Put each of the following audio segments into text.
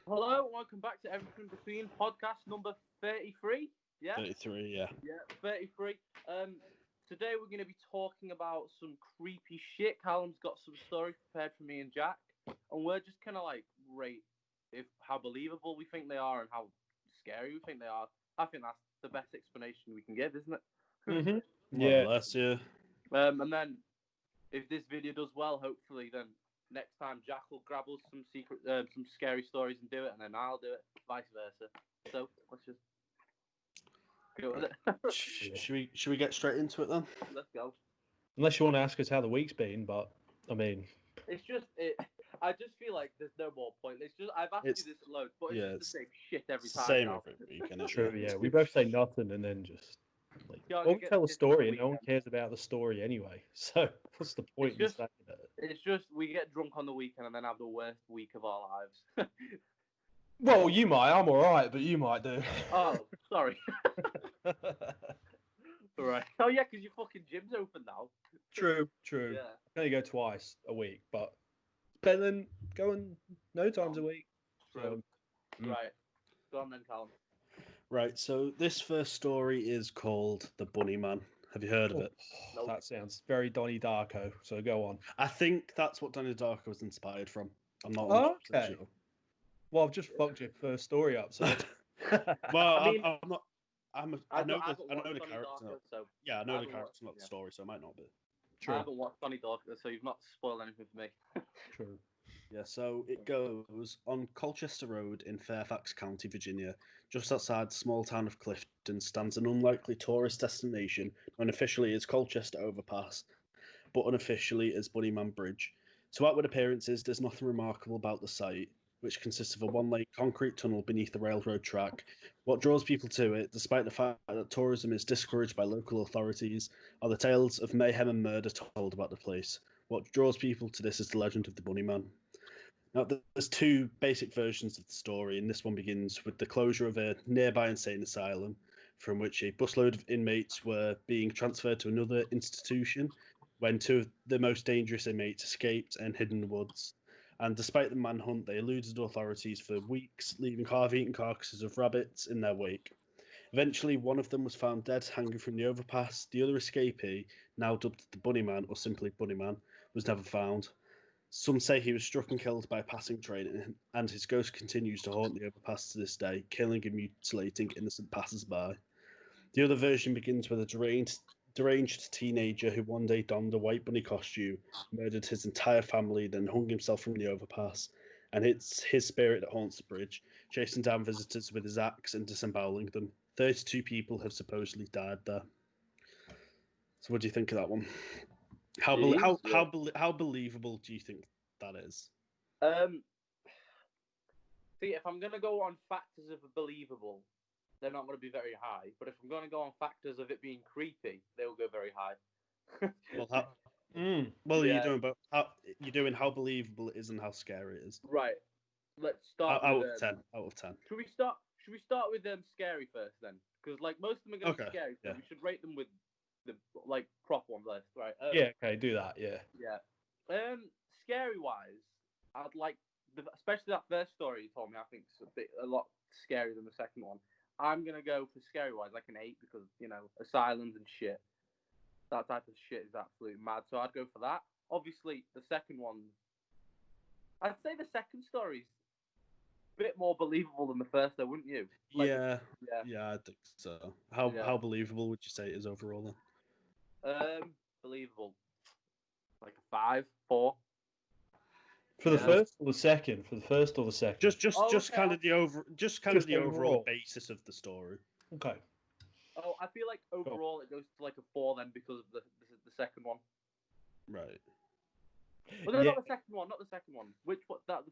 Hello, welcome back to Everything Between podcast number 33. Yeah? 33, yeah. Yeah, 33. Today we're going to be talking about some creepy shit. Callum's got some stories prepared for me and Jack, and we're just kind of like rate how believable we think they are and how scary we think they are. I think that's the best explanation we can give, isn't it? Mm-hmm. More or less, yeah. And then if this video does well, hopefully, then next time Jack will grab us some some scary stories and do it, and then I'll do it, vice versa. So let's just go with it. Should we get straight into it then? Let's go. Unless you want to ask us how the week's been, but I mean, It's just I just feel like there's no more point. It's just I've asked you this a load, but it's just the same shit every time. Same now. every week, isn't it? true. Yeah, we both say nothing and then just we tell a story, and no one cares about the story anyway. So what's the point in saying it? It's just we get drunk on the weekend and then have the worst week of our lives. Well, you might. I'm all right, but you might do. Oh, sorry. Right. Oh yeah, because your fucking gym's open now. True. Yeah. I only go twice a week, but it's better than going no times a week. True. Right. Go on then, Callum. Right, so this first story is called The Bunnyman. Have you heard of it? Nope. That sounds very Donnie Darko, so go on. I think that's what Donnie Darko was inspired from. I'm not 100% sure. Well, I've just fucked your first story up, so... Well, I mean, I'm not... I know the character. Darko, so yeah, I know the character, not the story, so it might not be. True. I haven't watched Donnie Darko, so you've not spoiled anything for me. True. Yeah, so it goes on Colchester Road in Fairfax County, Virginia. Just outside the small town of Clifton stands an unlikely tourist destination known officially as Colchester Overpass, but unofficially as Bunnyman Bridge. To outward appearances, there's nothing remarkable about the site, which consists of a one-lane concrete tunnel beneath the railroad track. What draws people to it, despite the fact that tourism is discouraged by local authorities, are the tales of mayhem and murder told about the place. What draws people to this is the legend of the Bunnyman. Now, there's two basic versions of the story, and this one begins with the closure of a nearby insane asylum, from which a busload of inmates were being transferred to another institution, when two of the most dangerous inmates escaped and hid in the woods. And despite the manhunt, they eluded authorities for weeks, leaving half-eaten carcasses of rabbits in their wake. Eventually, one of them was found dead, hanging from the overpass. The other escapee, now dubbed the Bunnyman, or simply Bunnyman, was never found. Some say he was struck and killed by a passing train, and his ghost continues to haunt the overpass to this day, killing and mutilating innocent passers-by. The other version begins with a deranged teenager who one day donned a white bunny costume, murdered his entire family, then hung himself from the overpass. And it's his spirit that haunts the bridge, chasing down visitors with his axe and disemboweling them. 32 people have supposedly died there. So what do you think of that one? How believable do you think that is? See, if I'm going to go on factors of believable, they're not going to be very high. But if I'm going to go on factors of it being creepy, they will go very high. You're doing how believable it is and how scary it is. Right. Let's start out of 10. Out of 10. Should we start with scary first then? Because like most of them are going to be scary, so we should rate them with the like prop one list, right? Yeah. Okay. Do that. Yeah. Yeah. Scary wise, I'd like especially that first story you told me. I think it's a lot scarier than the second one. I'm gonna go for scary wise like an 8 because asylums and shit. That type of shit is absolutely mad. So I'd go for that. Obviously, the second one. I'd say the second story's a bit more believable than the first, though, wouldn't you? Yeah, I think so. How believable would you say it is overall then? Believable. Like a 5, 4. For the first or the second? For the first or the second? Just kind of the overall basis of the story. Okay. Oh, I feel like overall it goes to like a 4 then because of the second one. Right. Well, no, not the second one. The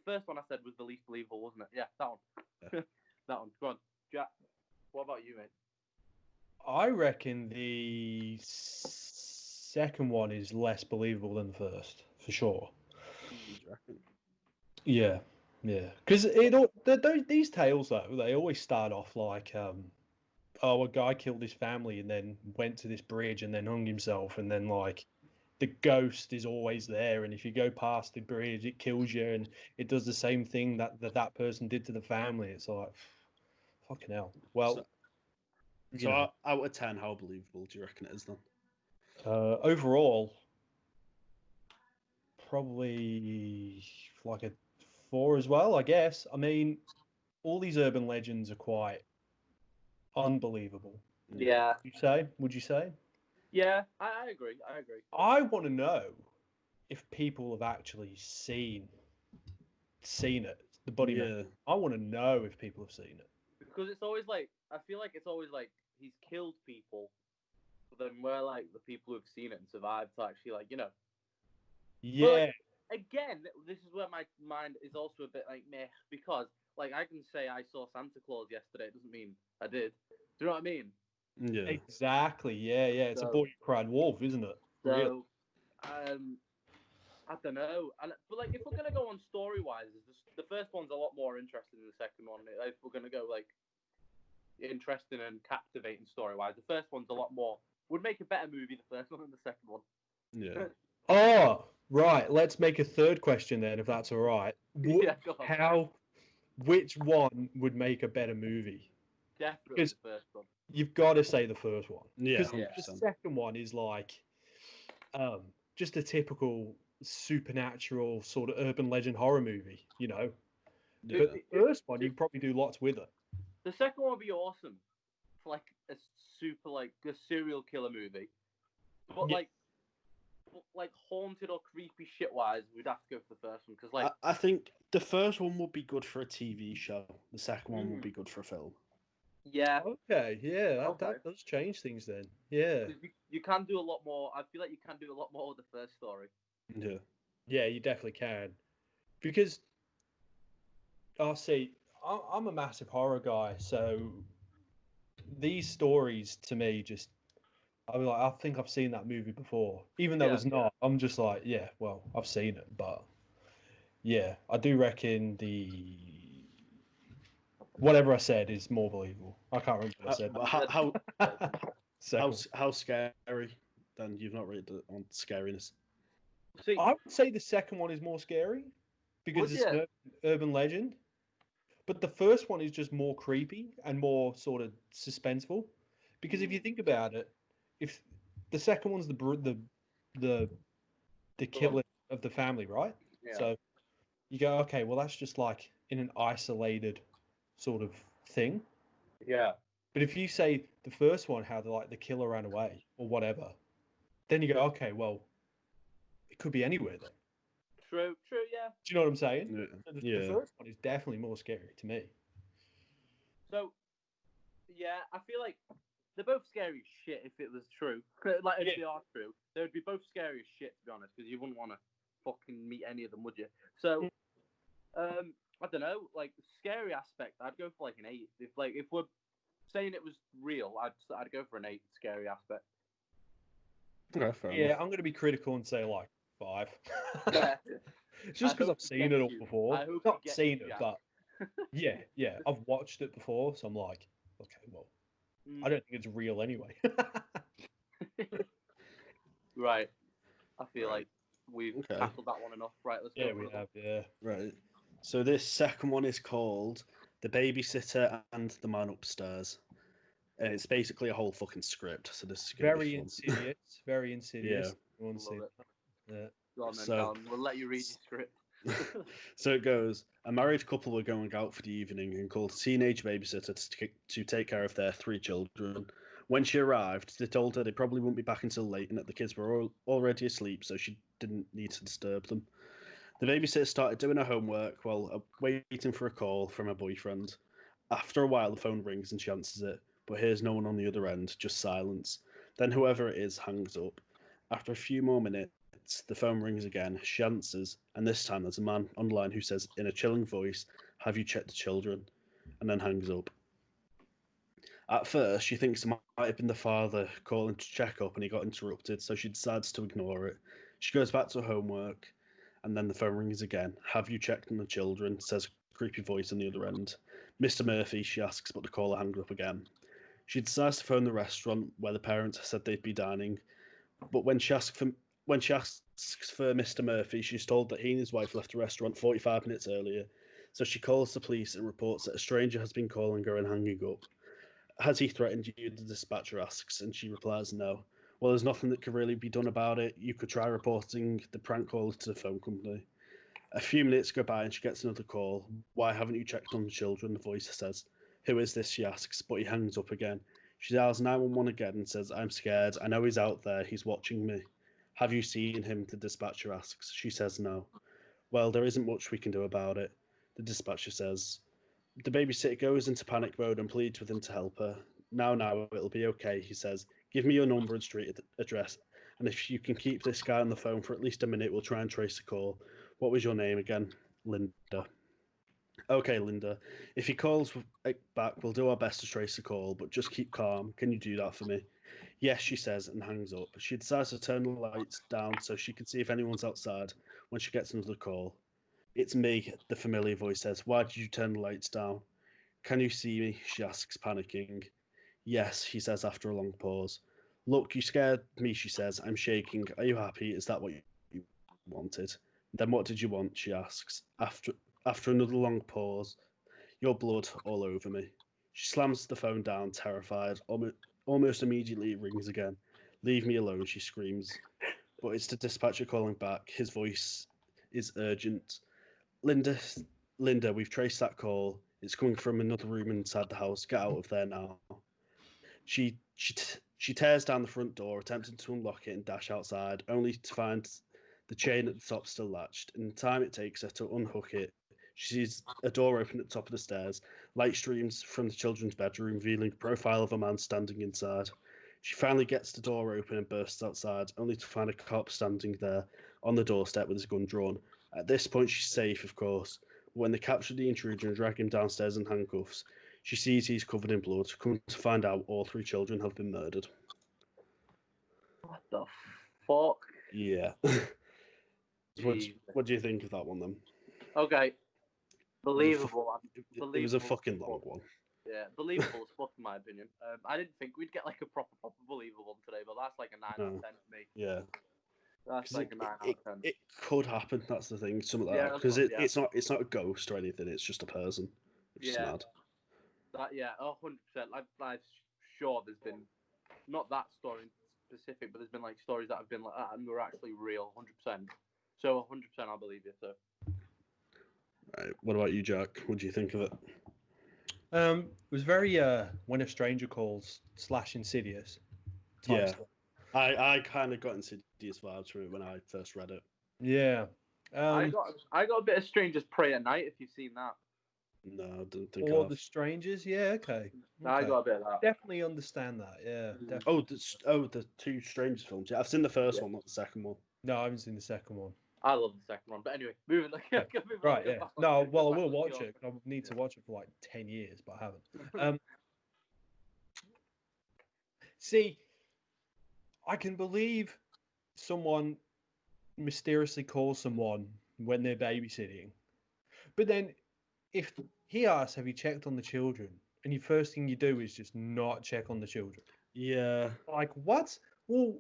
first one I said was the least believable, wasn't it? Yeah, that one. Yeah. That one. Go on, Jack. What about you, mate? I reckon the second one is less believable than the first, for sure. Yeah. Because these tales though, they always start off like, a guy killed his family and then went to this bridge and then hung himself and then like the ghost is always there, and if you go past the bridge, it kills you, and it does the same thing that person did to the family. It's like, fucking hell. Well, so out of 10, how believable do you reckon it is then? Overall, probably like a 4 as well, I guess. I mean, all these urban legends are quite unbelievable. Yeah. Would you say? Yeah, I agree. I want to know if people have actually seen it. The Bunnyman. I want to know if people have seen it. Because it's always like, I feel like it's always like he's killed people, but then we're like the people who've seen it and survived to actually like, you know. Yeah. But again, this is where my mind is also a bit like meh, because like I can say I saw Santa Claus yesterday, it doesn't mean I did. Do you know what I mean? Yeah. Exactly. Yeah. It's a boy who cried wolf, isn't it? So, really? I don't know. But like, if we're gonna go on story wise, the first one's a lot more interesting than the second one. If we're gonna go like interesting and captivating story wise, the first one's a lot more. Would make a better movie the first one than the second one. Yeah. Oh, right. Let's make a third question then, if that's all right. Yeah, go on. Which one would make a better movie? Definitely the first one. You've got to say the first one. Yeah, because 100%. the second one is like just a typical supernatural sort of urban legend horror movie, you know. Yeah. But the first one, you can probably do lots with it. The second one would be awesome for like a super like a serial killer movie, but like haunted or creepy shit wise, we'd have to go for the first one because like I think the first one would be good for a TV show. The second one would be good for a film. Yeah. Okay. Yeah, that does change things then. Yeah. You can do a lot more. I feel like you can do a lot more with the first story. Yeah. Yeah, you definitely can. Because, see, I'm a massive horror guy, so these stories to me just, I think I've seen that movie before. Even though it's not, I'm just like, yeah, well, I've seen it. But, yeah, I do reckon whatever I said is more believable. I can't remember what I said. How scary? Then you've not rated it on scariness. See, I would say the second one is more scary because it's an urban legend, but the first one is just more creepy and more sort of suspenseful. Because if you think about it, if the second one's the killing of the family, right? Yeah. So you go, okay, well that's just like in an isolated sort of thing. Yeah. But if you say the first one, how the killer ran away or whatever, then you go, okay, well, it could be anywhere then. True, yeah. Do you know what I'm saying? Yeah. The first one is definitely more scary to me. So, yeah, I feel like they're both scary as shit if it was true. Like, if they are true, they would be both scary as shit, to be honest, because you wouldn't want to fucking meet any of them, would you? So, I don't know, like, scary aspect, I'd go for, like, an 8. If we're saying it was real, I'd go for an 8 scary aspect. Okay, fair yeah, enough. I'm going to be critical and say, like, 5. Yeah. Just because I've seen it all before. I hope not you get seen you, it, but yeah, I've watched it before, so I'm like, okay, well, I don't think it's real anyway. Right. I feel like we've tackled that one enough. Right, let's go. Yeah, we have, yeah. Right. So this second one is called The Babysitter and the Man Upstairs. And it's basically a whole fucking script. So this is gonna be fun. Insidious. Very insidious. Yeah. Love it. Yeah. Go on then, Callum. We'll let you read your script. So it goes, a married couple were going out for the evening and called a teenage babysitter to take care of their 3 children. When she arrived, they told her they probably wouldn't be back until late and that the kids were already asleep, so she didn't need to disturb them. The babysitter started doing her homework while waiting for a call from her boyfriend. After a while, the phone rings and she answers it, but hears no one on the other end, just silence. Then whoever it is hangs up. After a few more minutes, the phone rings again, she answers, and this time there's a man on the line who says in a chilling voice, "Have you checked the children?" and then hangs up. At first, she thinks it might have been the father calling to check up and he got interrupted, so she decides to ignore it. She goes back to her homework, and then the phone rings again. "Have you checked on the children?" says a creepy voice on the other end. "Mr. Murphy," she asks, but the caller hangs up again. She decides to phone the restaurant where the parents said they'd be dining, but when she asks When she asks for Mr. Murphy, she's told that he and his wife left the restaurant 45 minutes earlier. So she calls the police and reports that a stranger has been calling her and hanging up. Has he threatened you? The dispatcher asks, and she replies, no. Well, there's nothing that can really be done about it. You could try reporting the prank caller to the phone company. A few minutes go by and she gets another call. Why haven't you checked on the children? The voice says. Who is this? She asks, but he hangs up again. She dials 911 again and says, I'm scared. I know he's out there. He's watching me. Have you seen him? The dispatcher asks. She says no. Well, there isn't much we can do about it. The dispatcher says. The babysitter goes into panic mode and pleads with him to help her. Now, it'll be okay, he says. Give me your number and street address, and if you can keep this guy on the phone for at least a minute, we'll try and trace the call. What was your name again? Linda. Okay, Linda. If he calls back, we'll do our best to trace the call, but just keep calm. Can you do that for me? Yes, she says, and hangs up. She decides to turn the lights down so she can see if anyone's outside when she gets another call. It's me, the familiar voice says. Why did you turn the lights down? Can you see me? She asks, panicking. Yes, he says after a long pause. Look, you scared me, she says. I'm shaking. Are you happy? Is that what you wanted? Then what did you want? She asks. After another long pause. Your blood all over me. She slams the phone down, terrified. Almost immediately it rings again. Leave me alone, she screams. But it's the dispatcher calling back. His voice is urgent. Linda, Linda, we've traced that call. It's coming from another room inside the house. Get out of there now. She tears down the front door, attempting to unlock it and dash outside, only to find the chain at the top still latched. In the time it takes her to unhook it, she sees a door open at the top of the stairs. Light streams from the children's bedroom, revealing a profile of a man standing inside. She finally gets the door open and bursts outside, only to find a cop standing there on the doorstep with his gun drawn. At this point, she's safe, of course. But when they capture the intruder and drag him downstairs in handcuffs, she sees he's covered in blood. Come to find out, all three children have been murdered. What the fuck? Yeah. What do you think of that one then? Okay. Believable. It was a fucking long one. Yeah, believable as fuck in my opinion. I didn't think we'd get like a proper believable one today, but that's like a 9 out of 10 to me. Yeah. That's like a 9 out of 10. It could happen. That's the thing. Something like that, because it's not a ghost or anything. It's just a person. Which is mad. 100%. I'm sure there's been not that story in specific, but there's been like stories that have been like that and were actually real. 100%. So 100%, I believe you. So. Right. What about you, Jack? What do you think of it? It was very When a Stranger Calls / Insidious. Yeah. Stuff. I kind of got Insidious vibes from it when I first read it. Yeah. I got a bit of Strangers Pray at Night, if you've seen that. No, I don't think Or The Strangers, yeah, okay. I got a bit of that. Definitely understand that, yeah. Definitely. The two Strangers films. Yeah, I've seen the first one, not the second one. No, I haven't seen the second one. I love the second one, but anyway, moving on. Right, yeah. No, well, I will watch it. I need to watch it for like 10 years, but I haven't. See, I can believe someone mysteriously calls someone when they're babysitting, but then if he asks, have you checked on the children? And the first thing you do is just not check on the children. Yeah. Like, what? Well,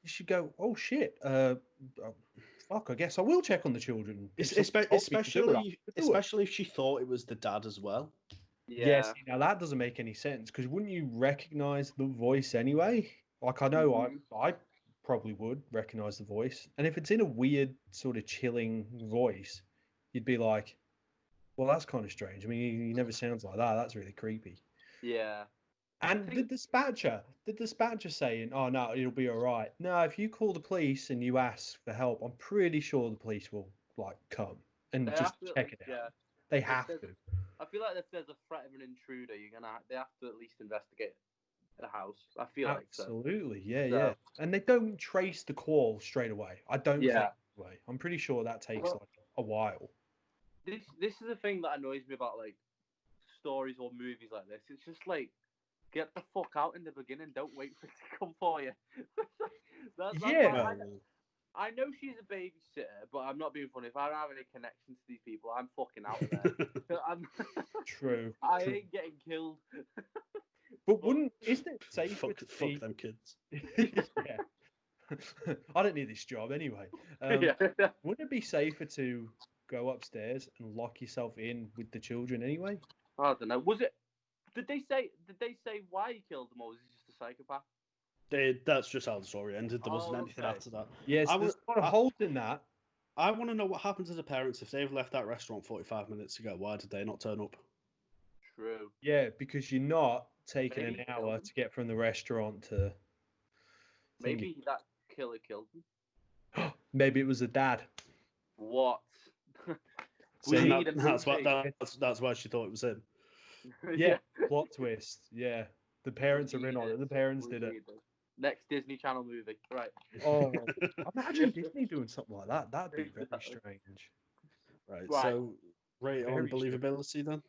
you should go, oh, shit. Fuck, I guess I will check on the children. Especially if she thought it was the dad as well. Yeah. Yes, now that doesn't make any sense, because wouldn't you recognize the voice anyway? Like, I know I probably would recognize the voice. And if it's in a weird, sort of chilling voice, you'd be like, well, that's kind of strange. I mean, he never sounds like that. That's really creepy. Yeah. And the dispatcher saying, oh, no, it'll be all right. No, if you call the police and you ask for help, I'm pretty sure the police will, like, come and just check it out. Yeah. They have to. I feel like if there's a threat of an intruder, they have to at least investigate the house. I feel like so. Absolutely, yeah. And they don't trace the call straight away. I don't think that way. I'm pretty sure that takes like a while. This is the thing that annoys me about like stories or movies like this. It's just like, get the fuck out in the beginning. Don't wait for it to come for you. I know she's a babysitter, but I'm not being funny. If I don't have any connections to these people, I'm fucking out of there. True. I ain't getting killed. But isn't it safer fuck them kids? Yeah. I don't need this job anyway. Yeah. Wouldn't it be safer to go upstairs and lock yourself in with the children anyway? I don't know. Was it? Did they say why he killed them, or was he just a psychopath? That's just how the story ended. There wasn't anything okay. after that. Yes, there's a lot of holes in that. I want to know what happened to the parents if they've left that restaurant 45 minutes ago. Why did they not turn up? True. Yeah, because you're not taking Maybe an he hour killed them. to get from the restaurant to. Maybe that killer killed him. Maybe it was the dad. What? See, that's why she thought it was him. Yeah, plot twist. Yeah, the parents are in on it. The parents did it. Next Disney Channel movie, right? Oh, imagine Disney doing something like that. That'd be very strange. Right. Right. So, rate on believability then.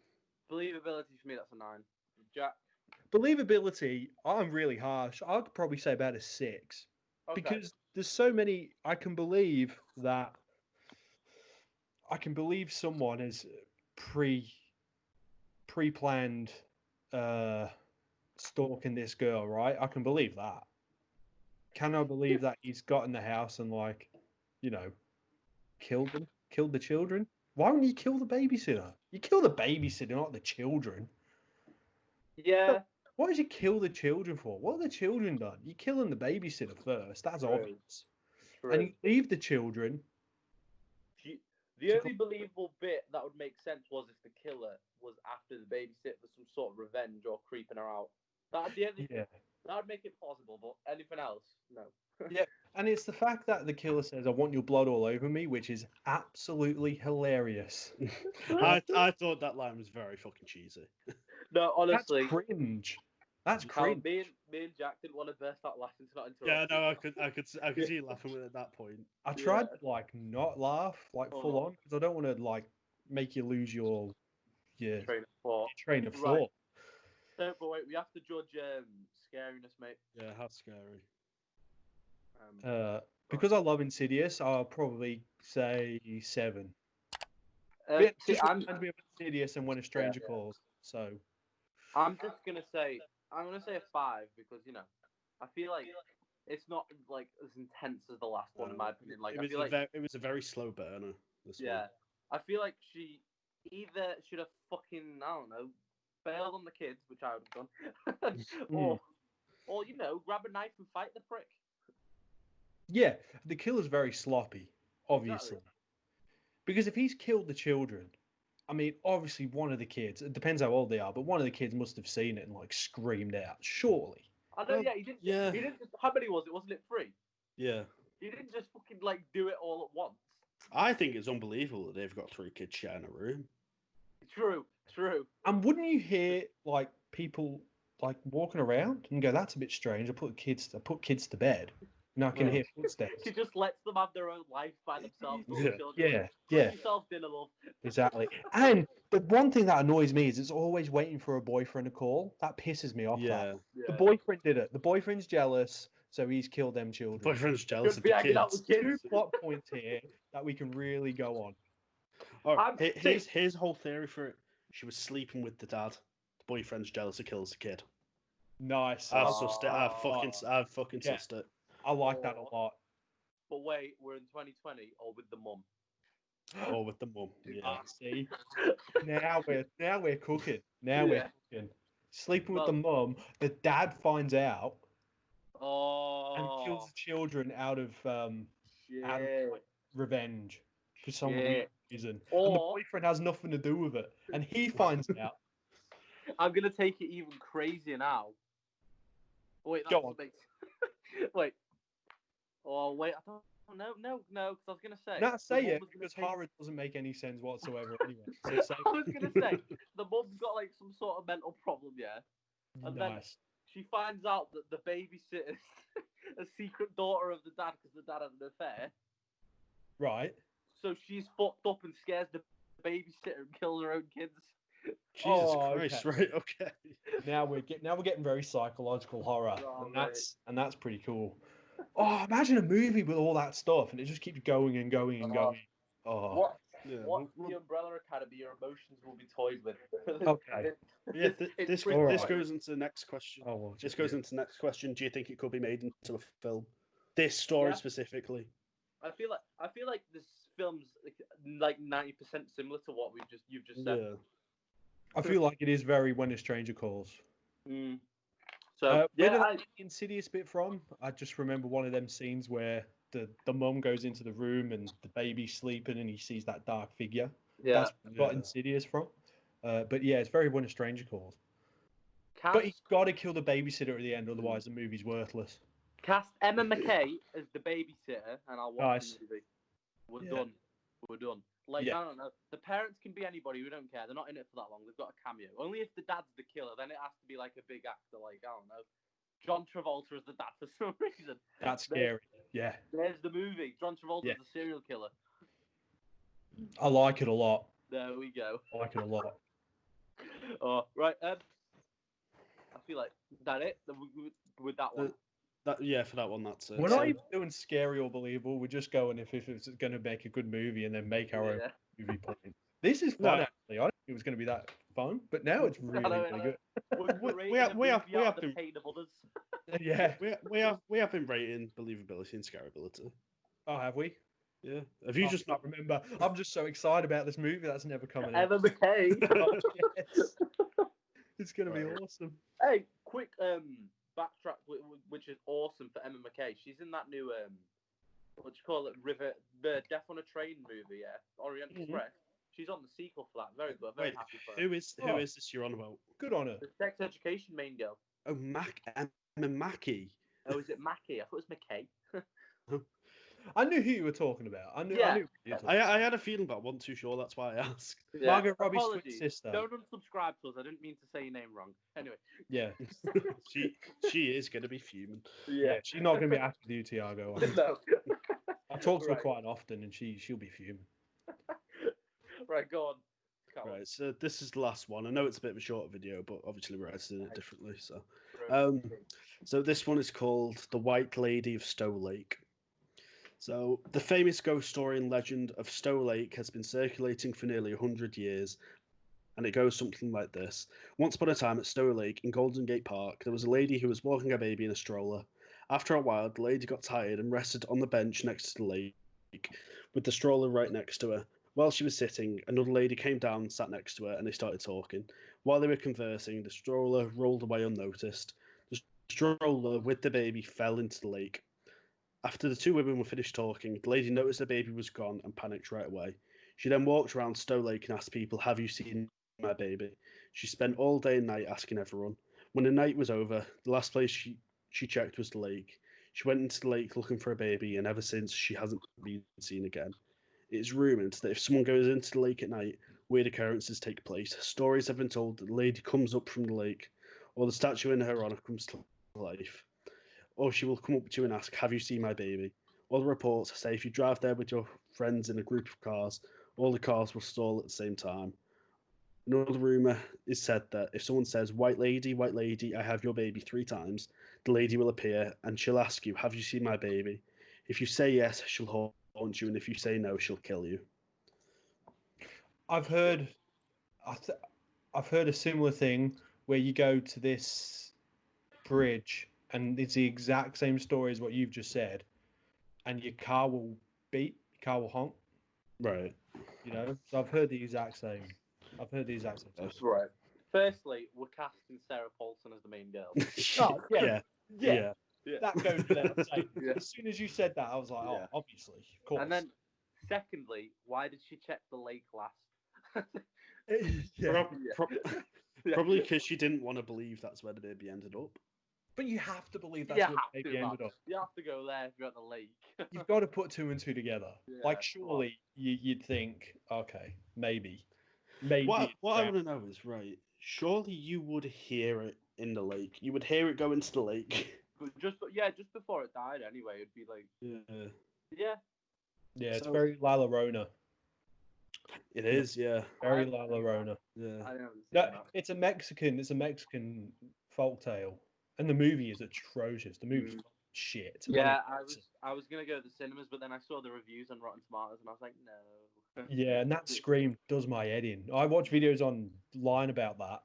Believability for me, that's a 9. Jack. Believability, I'm really harsh. I could probably say about a 6. Okay. Because there's so many. I can believe someone has pre-planned stalking this girl, right? I can believe that. Can I believe that he's got in the house and killed them, killed the children? Why wouldn't you kill the babysitter? You kill the babysitter, not the children. Yeah. What did you kill the children for? What have the children done? You're killing the babysitter first. That's obvious. True. And you leave the children. The only believable bit that would make sense was if the killer was after the babysitter for some sort of revenge or creeping her out. That'd the only. Yeah. That would make it plausible, but anything else, no. Yeah, and it's the fact that the killer says, "I want your blood all over me," which is absolutely hilarious. I thought that line was very fucking cheesy. No, honestly, that's cringe. That's cringe. Me and Jack didn't want to burst out laughing to not interrupt. Yeah, no, I could see you laughing at that point. I tried to not laugh full on because I don't want to make you lose your train of thought. No, but wait, we have to judge scariness, mate. Yeah, how scary. Because I love Insidious, I'll probably say 7. I'm reminds me of Insidious and When a Stranger Calls. So I'm gonna say a 5 because I feel like it's not as intense as the last one in my opinion. It was a very slow burner. One. I feel like she either should have fucking bailed on the kids, which I would have done, or grab a knife and fight the prick. Yeah, the killer's very sloppy, obviously. Exactly. Because if he's killed the children, I mean, obviously one of the kids, it depends how old they are, but one of the kids must have seen it and screamed out, surely. I know, he didn't. Yeah. He didn't just, how many was it? Wasn't it 3? Yeah. He didn't just fucking do it all at once. I think it's unbelievable that they've got 3 kids sharing a room. True. And wouldn't you hear people walking around and go, "That's a bit strange. I put kids to bed." Now I can hear footsteps. She just lets them have their own life by themselves. Yeah. Yourself dinner, love. Exactly. And the one thing that annoys me is it's always waiting for a boyfriend to call. That pisses me off. Yeah. The boyfriend did it. The boyfriend's jealous, so he's killed them children. The boyfriend's jealous of the kids. 2 plot points here that we can really go on. All right, here's a whole theory for it. She was sleeping with the dad. The boyfriend's jealous and kills the kid. Nice. I've fucking sussed it. I like that a lot. But wait, we're in 2020 or with the mum? Or with the mum. Yeah. See, now we're cooking. We're cooking. Sleeping with the mum. The dad finds out. And kills the children out of revenge for some reason. And the boyfriend has nothing to do with it, and he finds out. I'm gonna take it even crazier now. Wait, that doesn't make sense. Wait. Oh wait, I don't. No, because I was gonna say. Not say it because horror doesn't make any sense whatsoever. Anyway, so I was gonna say the mum's got some sort of mental problem, and then she finds out that the babysitter's a secret daughter of the dad because the dad had an affair. Right. So she's fucked up and scares the babysitter and kills her own kids. Jesus Christ! Okay. Right? Okay. Now we're getting very psychological horror, and that's pretty cool. Oh, imagine a movie with all that stuff, and it just keeps going and going and going. Oh. What's the Umbrella Academy? Your emotions will be toyed with. Okay. Yeah, this goes into the next question. Oh, well, this goes into the next question. Do you think it could be made into a film? this story Yeah. specifically. I feel like this film's like 90% similar to what you've just said. Yeah. I feel like it is very When a Stranger Calls. Mm. So Where did yeah, I get the Insidious bit from? I just remember one of them scenes where the mum goes into the room and the baby's sleeping and he sees that dark figure. That's where I got Yeah. Insidious from. But yeah, it's very When a Stranger Calls. But cast he's got to kill the babysitter at the end, otherwise the movie's worthless. Emma McKay as the babysitter, and I'll watch Nice. the movie. We're Yeah. done. We're done. Like, Yeah. I don't know. The parents can be anybody. We don't care. They're not in it for that long. They've got a cameo. Only if the dad's the killer, then it has to be like a big actor. Like, I don't know. John Travolta as the dad for some reason. That's scary. Yeah. There's the movie. John Travolta's Yeah. the serial killer. I like it a lot. There we go. I like it a lot. Oh, right. I feel like that it with that one. For that one, that's it. We're not even doing scary or believable. We're just going if it's going to make a good movie and then make our own movie point. This is fun, actually. I didn't think it was going to be that fun, but now it's really, really good. We have been pain of others. Yeah. We have been rating believability and scarability. Oh, have we? Yeah. Have you just not remember? I'm just so excited about this movie that's never coming in. Emma McKay. Oh, yes. It's going to be awesome. Hey, quick backtrack, which is awesome for Emma McKay. She's in that new what do you call it, the Death on a Train movie, Orient Express. She's on the sequel for that. Very good. Very happy for her. Who is this you're on about? Good on her. The sex education main girl. Oh, Emma Mackey. Oh, is it Mackey? I thought it was McKay. I knew who you were talking about. I knew. I had a feeling, but I wasn't too sure. That's why I asked. Yeah. Margot Robbie's twin Apologies. sister. Don't unsubscribe to us. I didn't mean to say your name wrong. Anyway. Yeah. she is going to be fuming. Yeah. She's not going to be happy with you, Tiago. No. I talk to her quite often, and she'll be fuming. Right, go on. Right, so this is the last one. I know it's a bit of a short video, but obviously we're editing it differently. So this one is called The White Lady of Stow Lake. So the famous ghost story and legend of Stow Lake has been circulating for nearly 100 years, and it goes something like this. Once upon a time at Stow Lake in Golden Gate Park, there was a lady who was walking a baby in a stroller. After a while, the lady got tired and rested on the bench next to the lake, with the stroller right next to her. While she was sitting, another lady came down and sat next to her, and they started talking. While they were conversing, the stroller rolled away unnoticed. The stroller with the baby fell into the lake. After the two women were finished talking, the lady noticed the baby was gone and panicked right away. She then walked around Stow Lake and asked people, "Have you seen my baby?" She spent all day and night asking everyone. When the night was over, the last place she checked was the lake. She went into the lake looking for a baby, and ever since she hasn't been seen again. It is rumoured that if someone goes into the lake at night, weird occurrences take place. Stories have been told that the lady comes up from the lake, or the statue in her honour comes to life, or she will come up to you and ask, "Have you seen my baby?" All the reports say if you drive there with your friends in a group of cars, all the cars will stall at the same time. Another rumour is said that if someone says, white lady, I have your baby" 3 times, the lady will appear and she'll ask you, "Have you seen my baby?" If you say yes, she'll haunt you, and if you say no, she'll kill you. I've heard a similar thing where you go to this bridge and it's the exact same story as what you've just said, and your car will beep, your car will honk. Right. You know, so I've heard the exact same. That's right. Firstly, we're casting Sarah Paulson as the main girl. Oh, yeah. That goes without saying. Yeah. As soon as you said that, I was like, oh, obviously, of course. And then, secondly, why did she check the lake last? Probably because she didn't want to believe that's where the baby ended up. But you have to believe that's where the baby ended up. You have to go there if you're at the lake. You've got to put 2 and 2 together. Yeah, like, surely you'd think, okay, maybe. What I want to know is, right, surely you would hear it in the lake. You would hear it go into the lake. But just before it died anyway, it'd be like... Yeah. Yeah, it's very La Llorona. It is, yeah. Very La Llorona. Yeah. It's a Mexican folk tale. And the movie is atrocious. The movie's shit. Yeah, I was gonna go to the cinemas, but then I saw the reviews on Rotten Tomatoes, and I was like, no. Yeah, and that scream does my head in. I watch videos online about that,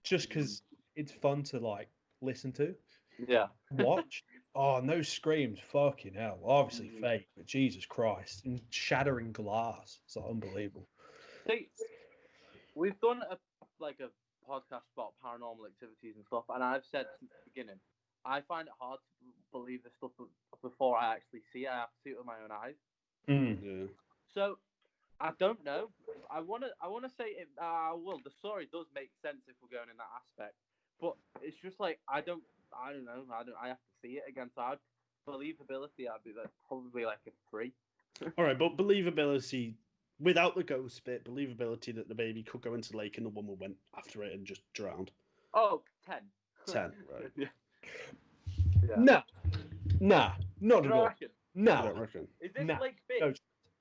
just because it's fun to like listen to. Yeah. Watch. Oh, and those screams, fucking hell. Obviously fake, but Jesus Christ. And shattering glass. It's unbelievable. See, we've done a podcast about paranormal activities and stuff, and I've said since the beginning, I find it hard to believe this stuff before I actually see it. I have to see it with my own eyes. Yeah. So I don't know. I wanna say it. Well, the story does make sense if we're going in that aspect, but it's just like I don't know. I have to see it again. So believability, I'd be probably like a 3. All right, but believability without the ghost bit, believability that the baby could go into the lake and the woman went after it and just drowned. Oh, 10. 10, right? Yeah. Nah, not at all. No, I don't reckon. Is this lake big? No.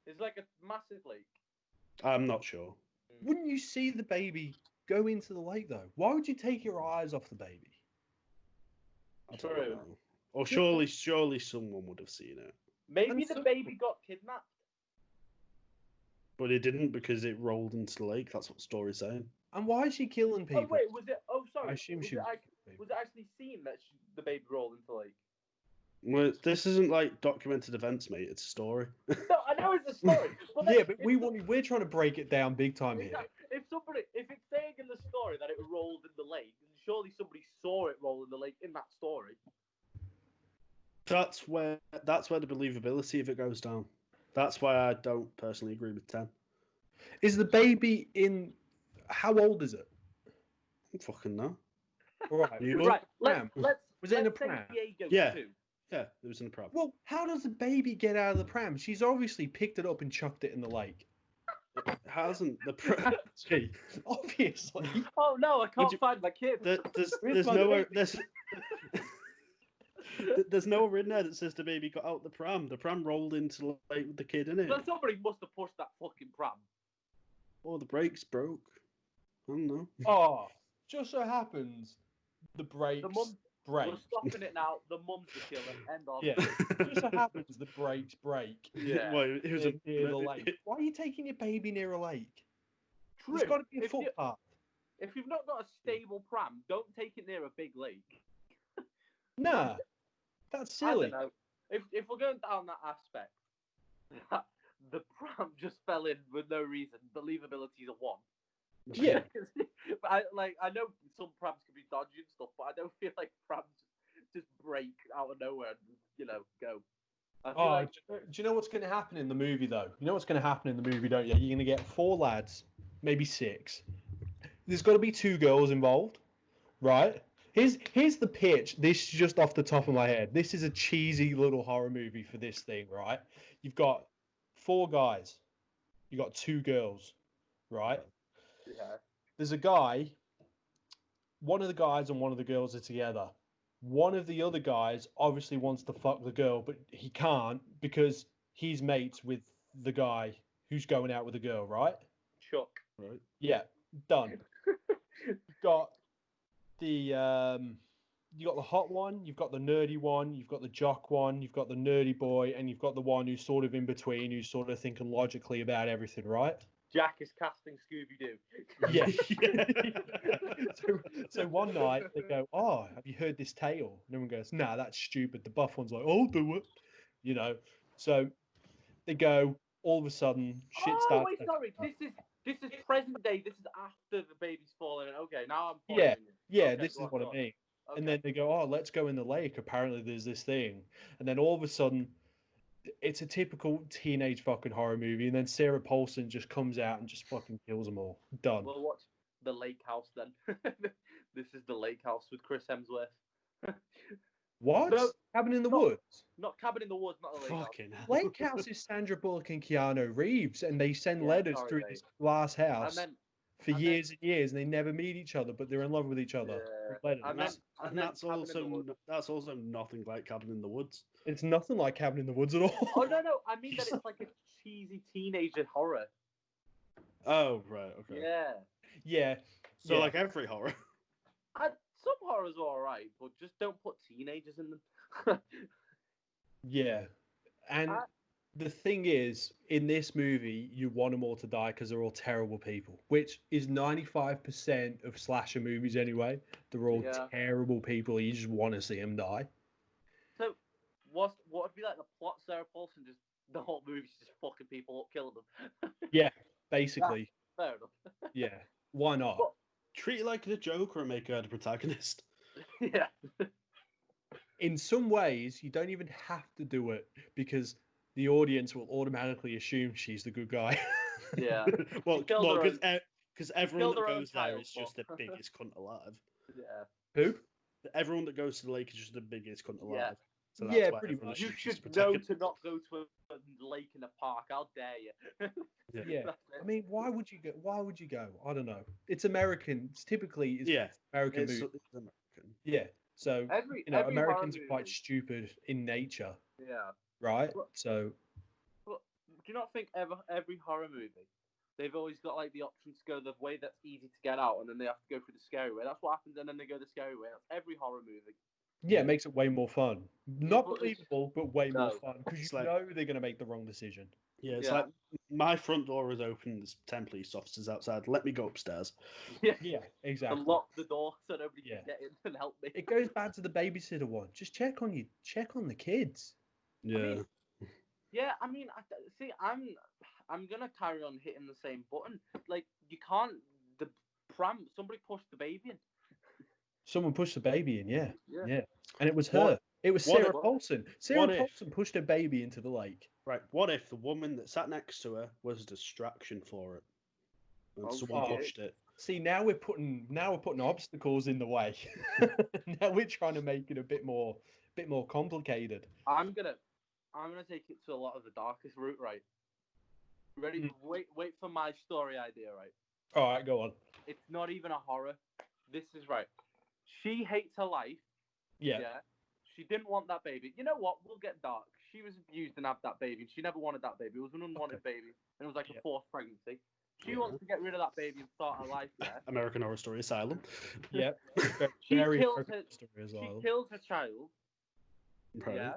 It's like a massive lake. I'm not sure. Wouldn't you see the baby go into the lake though? Why would you take your eyes off the baby? I don't know. Or surely someone would have seen it. Maybe the baby got kidnapped. But it didn't because it rolled into the lake. That's what the story's saying. And why is she killing people? Oh wait, was it? Oh sorry. I assume was she was it actually seen that the baby rolled into the lake? Well, this isn't like documented events, mate. It's a story. No, I know it's a story. But yeah, but we're trying to break it down big time here. If it's saying in the story that it rolled in the lake, then surely somebody saw it roll in the lake in that story. That's where the believability of it goes down. That's why I don't personally agree with 10. Is the baby in? How old is it? I don't fucking know. Right. Right. Was it in a pram? Yeah. Yeah, it was in the pram. Well, how does the baby get out of the pram? She's obviously picked it up and chucked it in the lake. It hasn't. The pram. Obviously. Oh no, I can't find my kid. There's nowhere. There's nowhere in there that says the baby got out the pram. The pram rolled into the lake with the kid in it. So somebody must have pushed that fucking pram. Or the brakes broke. I don't know. Oh, just so happens the brakes break. We're stopping it now. The mum's the killer. End of. Yeah. Just so happens the brakes break. Yeah. Well, it was near the lake. Why are you taking your baby near a lake? True. There's got to be a footpath. If you've not got a stable pram, don't take it near a big lake. Nah, that's silly. I don't know. If we're going down that aspect, the pram just fell in with no reason. Believability is a 1. Yeah. I know some prams can be dodgy and stuff, but I don't feel like prams just break out of nowhere and go. Do you know what's going to happen in the movie though? You know what's going to happen in the movie, don't you? You're going to get 4 lads, maybe 6. There's got to be 2 girls involved, right? Here's the pitch. This is just off the top of my head. This is a cheesy little horror movie for this thing, right? You've got 4 guys. You got 2 girls, right? Yeah. There's a guy. One of the guys and one of the girls are together. One of the other guys obviously wants to fuck the girl, but he can't because he's mates with the guy who's going out with the girl, right? Chuck. Right. Yeah, done. You've got you got the hot one, you've got the nerdy one, you've got the jock one, you've got the nerdy boy, and you've got the one who's sort of in between, who's sort of thinking logically about everything, right? Jack is casting Scooby-Doo. Yeah. So one night they go, "Oh, have you heard this tale?" And everyone goes, "Nah, that's stupid." The buff one's like, "I'll do it," So they go. All of a sudden, shit starts. Wait, sorry. This is present day. This is after the baby's fallen. Okay, now I'm. Yeah. Okay, this is what I mean. Okay. And then they go, "Oh, let's go in the lake." Apparently, there's this thing, and then all of a sudden, it's a typical teenage fucking horror movie, and then Sarah Paulson just comes out and just fucking kills them all. Done. We'll watch The Lake House then. This is The Lake House with Chris Hemsworth. What? No, Cabin in the Woods? Not Cabin in the Woods, not The Lake House. Fucking hell. Lake House is Sandra Bullock and Keanu Reeves, and they send letters through this glass house for years and years, and they never meet each other, but they're in love with each other. Yeah. That's also nothing like Cabin in the Woods. It's nothing like Cabin in the Woods at all. Oh no, I mean that it's like a cheesy teenager horror. Oh right, okay. Yeah. So like every horror. Some horrors are alright, but just don't put teenagers in them. Yeah. And the thing is, in this movie, you want them all to die because they're all terrible people, which is 95% of slasher movies anyway. They're all terrible people. You just want to see them die. So what would be like the plot? Sarah Paulson just the whole movie's just fucking people up, killing them. Yeah, basically. Yeah, fair enough. Yeah, why not? But, treat it like the Joker and make her the protagonist. yeah. In some ways, you don't even have to do it because the audience will automatically assume she's the good guy. Yeah. Well, because everyone killed her that own goes there child, is just the but- biggest cunt alive. Yeah. Who? Everyone that goes to the lake is just the biggest cunt alive. Yeah. So Yeah, why pretty everyone much. You assumes she's should the know protagonist. to not go to a lake in a park. How dare you? Yeah. That's it. I mean, why would you go? Why would you go? I don't know. It's American. It's typically Yeah, American it's movie. American. Yeah. So Every Americans are horror quite movie. stupid in nature, Yeah. right? Well- So But do you not think every horror movie, they've always got like the option to go the way that's easy to get out, and then they have to go through the scary way. That's what happens, and then they go the scary way. That's every horror movie. yeah, it makes it way more fun. Not but it's- believable, but way more No. fun because you It's like- know they're going to make the wrong decision. Yeah, it's Yeah. like my front door is open. There's 10 police officers outside. Let me go upstairs. Yeah. Yeah, To exactly. lock the door so nobody Yeah. can get in and help me. It goes back to the babysitter one. Just check on the kids. Yeah. mean, Yeah, I mean, see, I'm gonna carry on hitting the same button. Like you can't. The somebody pushed the baby in. Someone pushed the baby in, yeah. Yeah. And it was What- her. It was what Sarah if- Paulson. what Sarah if- Paulson pushed her baby into the lake. Right. What if the woman that sat next to her was a distraction for it? And Oh, someone shit. pushed it. See, now we're putting obstacles in the way. Now we're trying to make it a bit more complicated. I'm gonna take it to a lot of the darkest route, right? Ready? Wait for my story idea, right? All right, go on. It's not even a horror. This is right. She hates her life. Yeah. She didn't want that baby. You know what? We'll get dark. She was abused and had that baby, and she never wanted that baby. It was an unwanted baby, and it was like a forced pregnancy. She Yeah. wants to get rid of that baby and start her life. Yeah. American Horror Story Asylum. Yeah. She Very kills American her. story as She well. kills her child. Right. Yeah.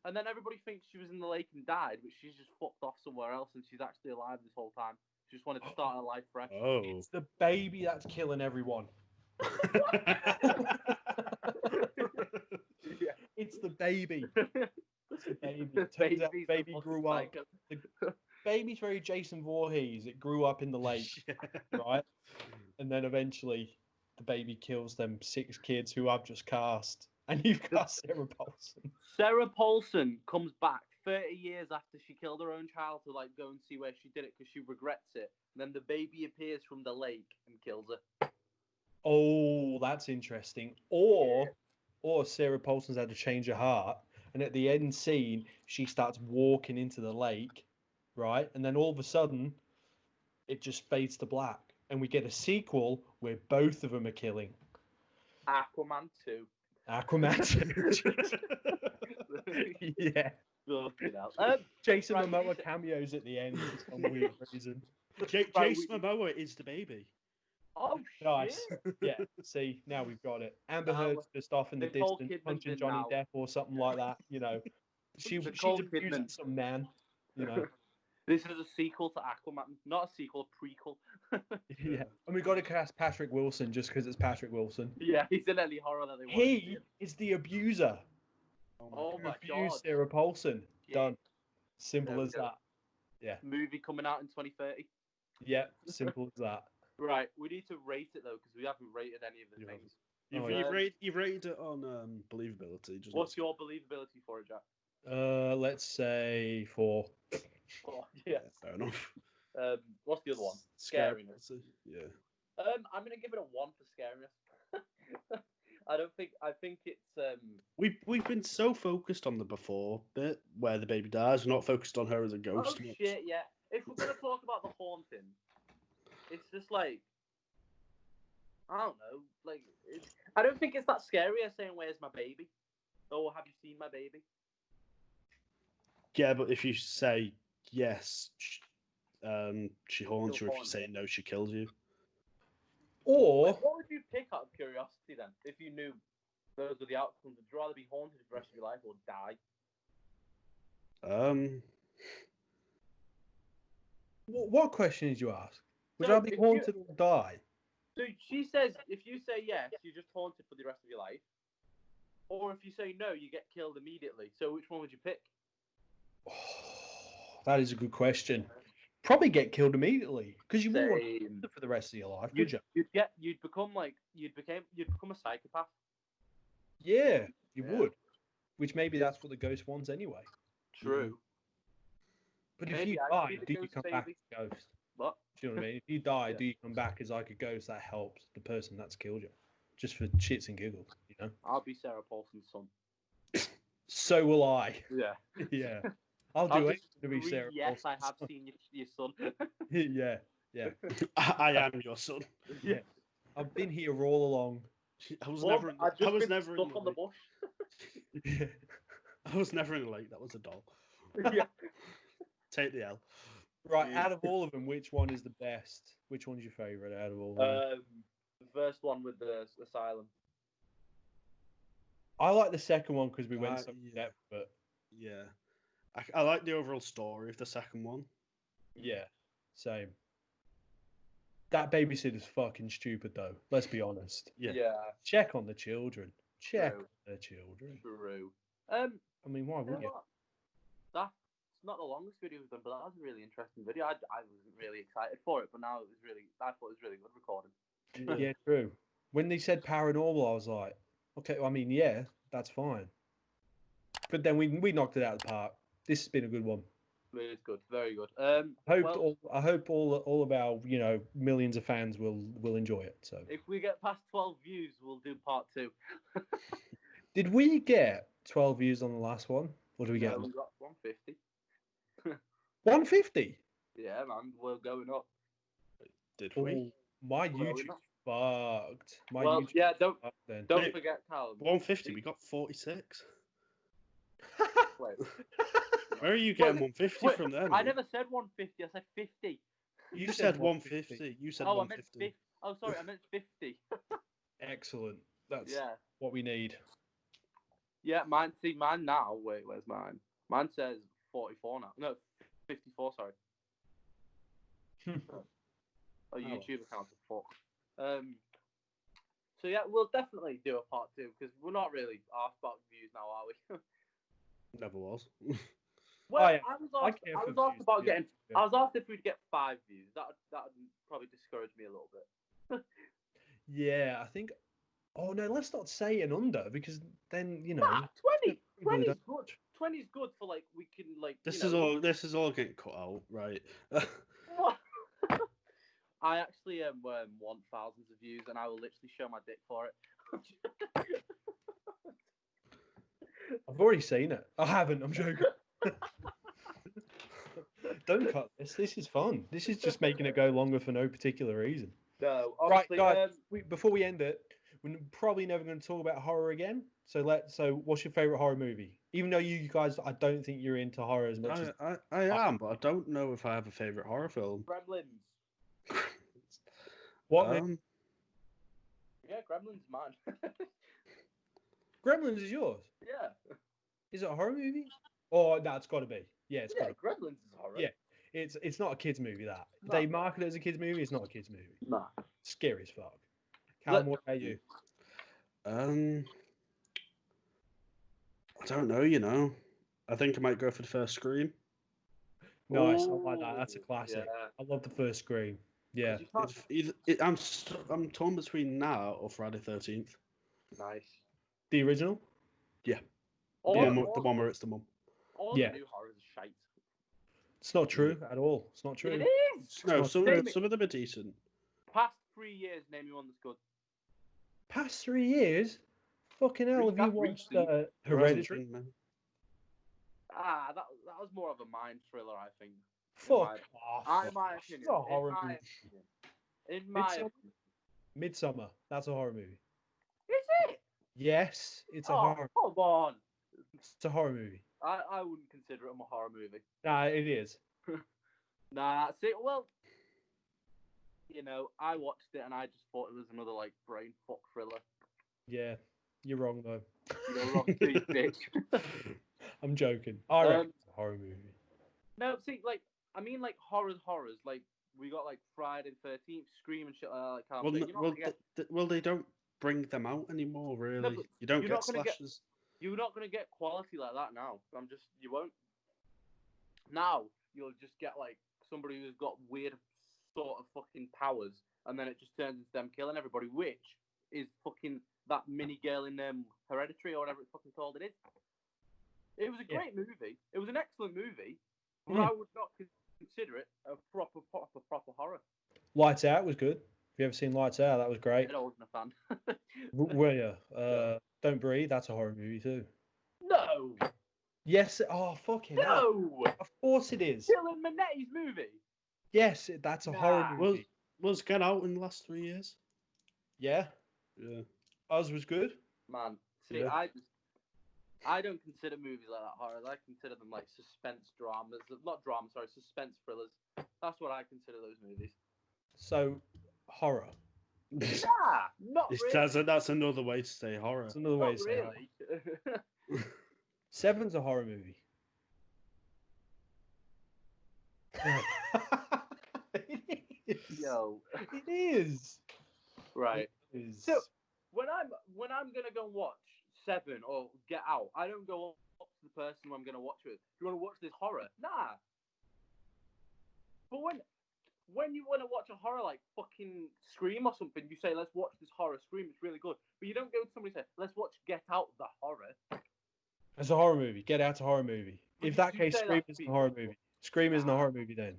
And then everybody thinks she was in the lake and died, but she's just fucked off somewhere else, and she's actually alive this whole time. She just wanted to start her life fresh. Oh. It's the baby that's killing everyone. Yeah. It's the baby. It's the baby. The It turns out baby's the the baby fucking grew up. psycho. Baby's very Jason Voorhees. It grew up in the lake, right? And then eventually the baby kills them 6 kids who I've just cast. And you've cast Sarah Paulson. Sarah Paulson comes back 30 years after she killed her own child to like go and see where she did it because she regrets it. And then the baby appears from the lake and kills her. Oh, that's interesting. Or Sarah Paulson's had to change her heart. And at the end scene, she starts walking into the lake, right? And then all of a sudden, it just fades to black. And we get a sequel where both of them are killing. Aquaman 2. Aquaman 2. Yeah. Fucking hell. Jason Right, Momoa you said- cameos at the end for some weird reason. Jason Momoa is the baby. Oh, shit. Nice. Yeah. See, now we've got it. Amber Now, Heard's just off in the Nicole distance, Kidman's punching in Johnny now. Depp or something like that. You know, she's Nicole abusing Kidman. some man. You know. This is a sequel to Aquaman. Not a sequel, a prequel. Yeah. And we got to cast Patrick Wilson just because it's Patrick Wilson. Yeah, he's in any horror that they want. He is the abuser. Oh my Abuse god. Sarah Paulson. Yeah. Done. Simple There we as go. that. Yeah. Movie coming out in 2030. Yeah. Simple as that. Right, we need to rate it though because we haven't rated any of the You things. You've, Oh, you've rated it on believability. Just What's your believability for it, Jack? Let's say 4. Oh, yeah. fair enough. What's the other one? Scary. Scariness. Yeah. I'm gonna give it a 1 for scariness. I think it's We've been so focused on the before bit where the baby dies, we're not focused on her as a oh ghost. shit, yeah. If we're gonna talk about the haunting, it's just like I don't know, like I don't think it's that scary as saying "Where's my baby?" or "Have you seen my baby?" Yeah, but if you say yes, she haunts She'll you. If you haunt say you. no, she kills you. Or Like, what would you pick out of curiosity then, if you knew those were the outcomes? Would you rather be haunted for the rest of your life or die? what question did you ask? Would So, I be if haunted or die? So she says, if you say yes, you're just haunted for the rest of your life, Or if you say no, you get killed immediately. So which one would you pick? Oh, that is a good question. Probably get killed immediately because you wouldn't want to live for the rest of your life, would you? You'd become a psychopath. Yeah, you would. Which maybe that's what the ghost wants anyway. True. But if you die, do you come back as a ghost? What? Do you know what I mean? If you die, do you come back as like a ghost that helps the person that's killed you? Just for shits and giggles, you know? I'll be Sarah Paulson's son. So will I. Yeah. Yeah. I'll do it to be Sarah Yes, Paulson's I have son. seen your son. Yeah, yeah. I am your son. Yeah. I've been here all along. I was never in the bush. Yeah. I was never in the lake. That was a doll. Yeah. Take the L. Right, out of all of them, which one is the best? Which one's your favourite out of all of them? The first one with the asylum. I like the second one because we went so in depth, but yeah, I like the overall story of the second one. Yeah, same. That babysitter's fucking stupid, though. Let's be honest. Yeah. Check on the children. Check on the children. True. I mean, why wouldn't you? That's not the longest video we've done, but that was a really interesting video. I wasn't really excited for it, but now I thought it was really good recording. Yeah, true. When they said paranormal, I was like, okay, I mean, yeah, that's fine. But then we knocked it out of the park. This has been a good one. It's good, very good. I hope all of our millions of fans will enjoy it. So if we get past 12 views, we'll do part 2. Did we get 12 views on the last one, or did we get? We got 150. 150. Yeah, man, we're going up. Did we? My YouTube fucked. Don't forget, Callum. 150. We got 46. Wait. Where are you getting 150 from then? I never said 150. I said 50. You said 150. You said 150. I meant 50. Oh, sorry, I meant 50. Excellent. That's what we need. Yeah, mine now. Wait, where's mine? Mine says 44 now. No, 54. Sorry. YouTube account of fuck. So yeah, we'll definitely do a part 2 because we're not really asked about views now, are we? Never was. Well, I was asked if we'd get 5 views. That would probably discourage me a little bit. Yeah, I think. Oh no, let's not say an under because then 20. 20 is good. 20 is good for we can This is all getting cut out, right? I actually want thousands of views, and I will literally show my dick for it. I've already seen it. I haven't. I'm joking. Don't cut this. This is fun. This is just making it go longer for no particular reason. No, right, guys. Before we end it, we're probably never going to talk about horror again. So what's your favorite horror movie? Even though you guys, I don't think you're into horror as much as I am, but I don't know if I have a favorite horror film. Gremlins. What? Yeah, Gremlins, man. Gremlins is yours. Yeah. Is it a horror movie? Oh, no, it's got to be. Yeah, it's got to be. Gremlins is horror. Yeah, it's not a kids movie. They market it as a kids movie. It's not a kids movie. Nah. Scary as fuck. Callum, what about you? I don't know. I think I might go for the first Scream. Nice, I like that. That's a classic. Yeah. I love the first Scream. Yeah. I'm torn between now or Friday 13th. Nice. The original? Yeah. The one where it's the mum. All the new horrors are shite. It's not true at all. It's not true. It is. No, some of them are decent. Past 3 years, name me one that's good. Past 3 years? Fucking hell, have you watched Hereditary? That was more of a mind thriller, I think. Fuck off. In my opinion. It's a horror movie. In my opinion. Midsommar. That's a horror movie. Is it? Yes, it's a horror. Come on. It's a horror movie. I wouldn't consider it a horror movie. Nah, it is. Nah, see, well, I watched it and I just thought it was another brain fuck thriller. Yeah, you're wrong though. You're wrong, too, bitch. I'm joking. I reckon it's a horror movie. No, see, horrors. We got Friday the 13th, Scream and shit like that. Well, they don't bring them out anymore. Really, but you don't you're get not gonna slashes. You're not gonna get quality like that now. You won't. Now you'll just get like somebody who's got weird sort of fucking powers, and then it just turns into them killing everybody, which is fucking that mini girl in Hereditary or whatever it's fucking called. It was a great movie. It was an excellent movie, but I would not consider it a proper horror. Lights Out was good. Have you ever seen Lights Out? That was great. I wasn't a fan. Were you? Don't Breathe. That's a horror movie too. No. Yes. Oh, fucking hell. No. Of course it is. Dylan Minetti's movie. Yes, that's a horror movie. Was Get Out in the last 3 years? Yeah. Yeah. Oz was good. Man, see, Yeah. I don't consider movies like that horror. I consider them like suspense dramas. Not drama, sorry, suspense thrillers. That's what I consider those movies. So, horror. Yeah, not really. That's another way to say horror. That's another way to say really. Seven's a horror movie. It is. Yo. It is. Right. It is. So when I'm gonna go watch Seven or Get Out, I don't go up to the person who I'm gonna watch with. Do you want to watch this horror? Nah. But when you want to watch a horror like fucking Scream or something, you say, let's watch this horror Scream, it's really good. But you don't go to somebody and say, let's watch Get Out, the horror. It's a horror movie. Get Out's a horror movie. But If that you case, say Scream that is to a horror people. movie. Scream isn't a horror movie then.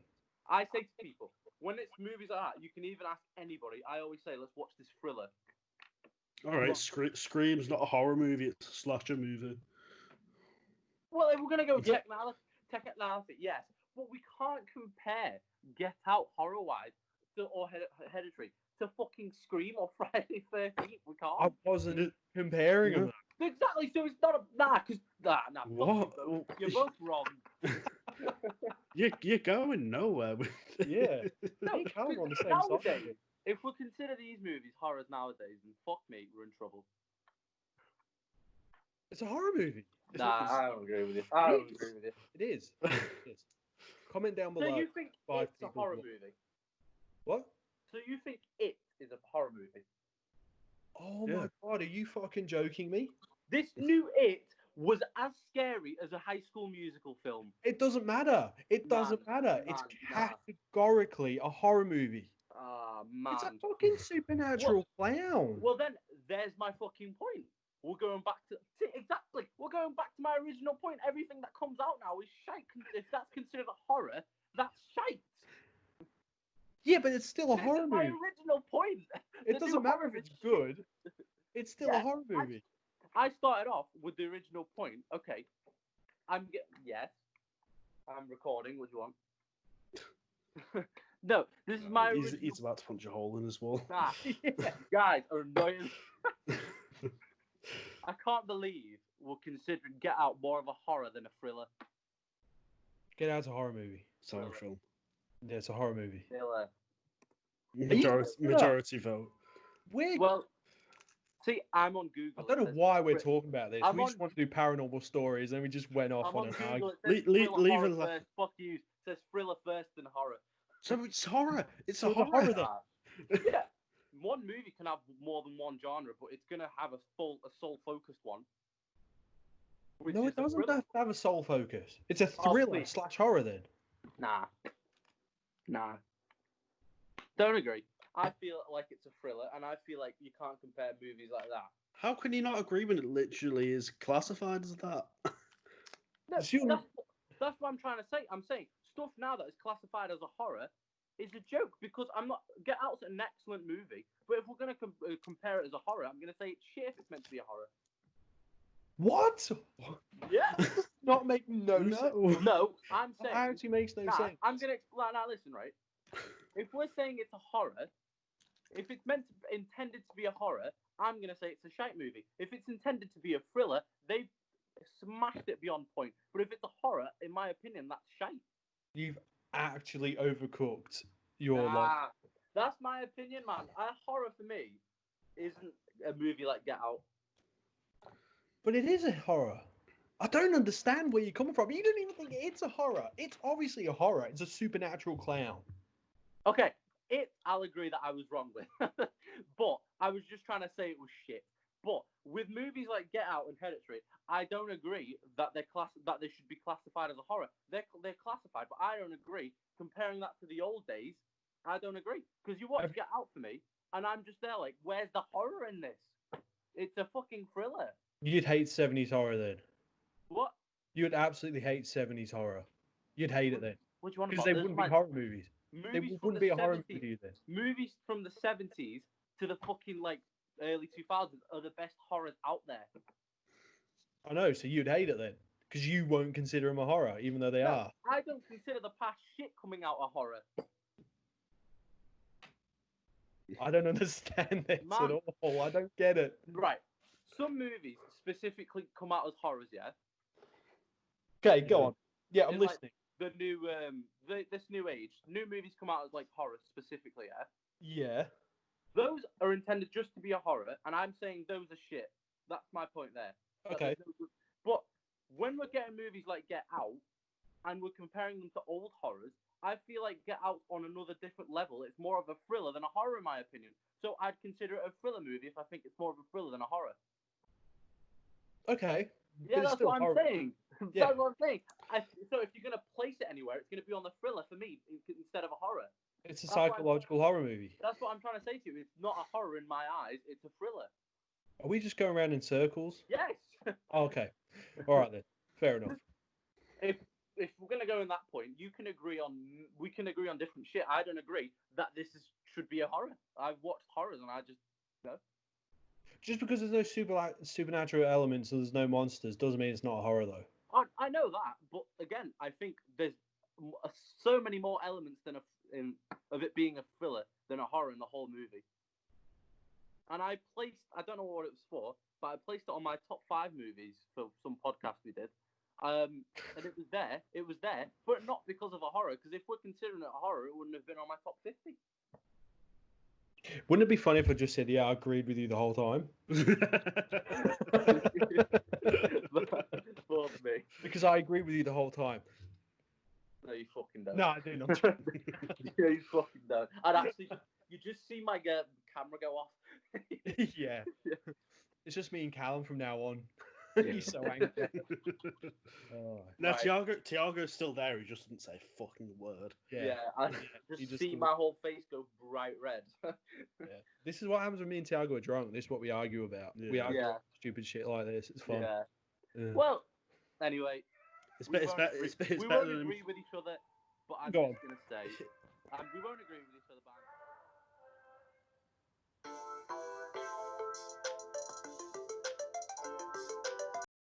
I say to people, when it's movies like that, you can even ask anybody. I always say, let's watch this thriller. All right, Scream's not a horror movie; it's a slasher movie. Well, if we're gonna go technicality, yes, but we can't compare Get Out horror-wise or Hereditary to fucking Scream or Friday 13th. We can't. I wasn't comparing them. Exactly. So it's not nah. What? You're both wrong. You're going nowhere with Yeah. No, Me and Cal are on the same nowadays, side. if we consider these movies horrors nowadays, then fuck me, we're in trouble. It's a horror movie. Nah, I don't agree with you. It is. It is. Comment down below. So you think five it's a people horror will- movie? What? So you think it is a horror movie? Oh Yeah. my god, are you fucking joking me? This new It was as scary as a High School Musical film. It doesn't matter. It doesn't matter. It's nah. categorically a horror movie. Ah, man. It's a fucking supernatural clown. Well, then, there's my fucking point. We're going back to... See, exactly. We're going back to my original point. Everything that comes out now is shite. If that's considered a horror, that's shite. Yeah, but it's still a This horror is my movie. original point. It doesn't matter if it's good. It's still a horror movie. I started off with the original point. Okay. Yes. I'm recording. What do you want? No, this is my original... He's about to punch a hole in his wall. Ah, guys are annoying. I can't believe we're considering Get Out more of a horror than a thriller. Get Out's a horror movie. It's a horror film. Yeah, it's a horror movie. Thriller. Majority vote. Well, see, I'm on Google. I don't know why we're talking about this. I'm We just want to do paranormal stories, and we just went off I'm on on an Google. argument. It says thriller, leave horror it first. Fuck you. It says thriller first and horror. So it's horror. It's So a it's a horror. horror then. Yeah. One movie can have more than one genre, but it's gonna have a sole focused one. No, it doesn't have to have a sole focus. It's a Oh, thriller please. / horror then. Nah. Don't agree. I feel like it's a thriller, and I feel like you can't compare movies like that. How can you not agree when it literally is classified as that? No, that's what I'm trying to say. I'm saying stuff now that is classified as a horror is a joke because Get Out's an excellent movie, but if we're going to compare it as a horror, I'm going to say it's shit if it's meant to be a horror. What? Yeah. Not make no sense. No, I'm saying... That actually makes no sense. I'm going to explain... Now, listen, right? If we're saying it's a horror, if it's intended to be a horror, I'm going to say it's a shite movie. If it's intended to be a thriller, they've smashed it beyond point. But if it's a horror, in my opinion, that's shite. You've actually overcooked your life. That's my opinion, man. A horror for me isn't a movie like Get Out. But it is a horror. I don't understand where you're coming from. You don't even think it's a horror. It's obviously a horror. It's a supernatural clown. Okay, I'll agree that I was wrong with. But I was just trying to say it was shit. But with movies like Get Out and Hereditary, I don't agree that they should be classified as a horror. They're classified, but I don't agree. Comparing that to the old days, I don't agree. Because you watch Get Out for me, and I'm just there like, where's the horror in this? It's a fucking thriller. You'd hate 70s horror then. What? You'd absolutely hate 70s horror. You'd hate it then. What do you want Because about? they wouldn't be horror movies. They wouldn't be a horror movie then. Movies from the 70s to the fucking like early 2000s are the best horrors out there. I know, so you'd hate it then. Because you won't consider them a horror, even though they are. I don't consider the past shit coming out a horror. I don't understand this at all. I don't get it. Right. Some movies specifically come out as horrors, yeah? Okay, go on. Yeah, I'm listening. Like the new, this new age, new movies come out as like horrors specifically, yeah? Yeah. Those are intended just to be a horror, and I'm saying those are shit. That's my point there. Okay. But when we're getting movies like Get Out, and we're comparing them to old horrors, I feel like Get Out's on another different level. It's more of a thriller than a horror, in my opinion. So I'd consider it a thriller movie if I think it's more of a thriller than a horror. Okay. Yeah, that's what I'm saying. Yeah. That's what I'm saying. So if you're going to place it anywhere, it's going to be on the thriller for me instead of a horror. It's a psychological horror movie. That's what I'm trying to say to you. It's not a horror in my eyes. It's a thriller. Are we just going around in circles? Yes. Okay. All right then. Fair enough. If we're gonna go in that point, we can agree on different shit. I don't agree that should be a horror. I've watched horrors and I just no. Just because there's no supernatural elements and there's no monsters doesn't mean it's not a horror though. I know that, but again, I think there's so many more elements of it being a thriller than a horror in the whole movie. And I don't know what it was for, but I placed it on my top 5 movies for some podcast we did. And it was there, but not because of a horror, because if we're considering it a horror, it wouldn't have been on my top 50. Wouldn't it be funny if I just said, yeah, I agreed with you the whole time? For me. Because I agree with you the whole time. No, you fucking don't. No, I do not. Yeah, you fucking don't. You just see my camera go off. Yeah. It's just me and Callum from now on. He's so angry. Now, Tiago's still there. He just didn't say a fucking word. Yeah, I just see my whole face go bright red. Yeah. This is what happens when me and Tiago are drunk. This is what we argue about. Yeah. We argue about stupid shit like this. It's fun. Yeah. Well, anyway. We won't agree with each other, but I'm just going to say, we won't agree with each other, but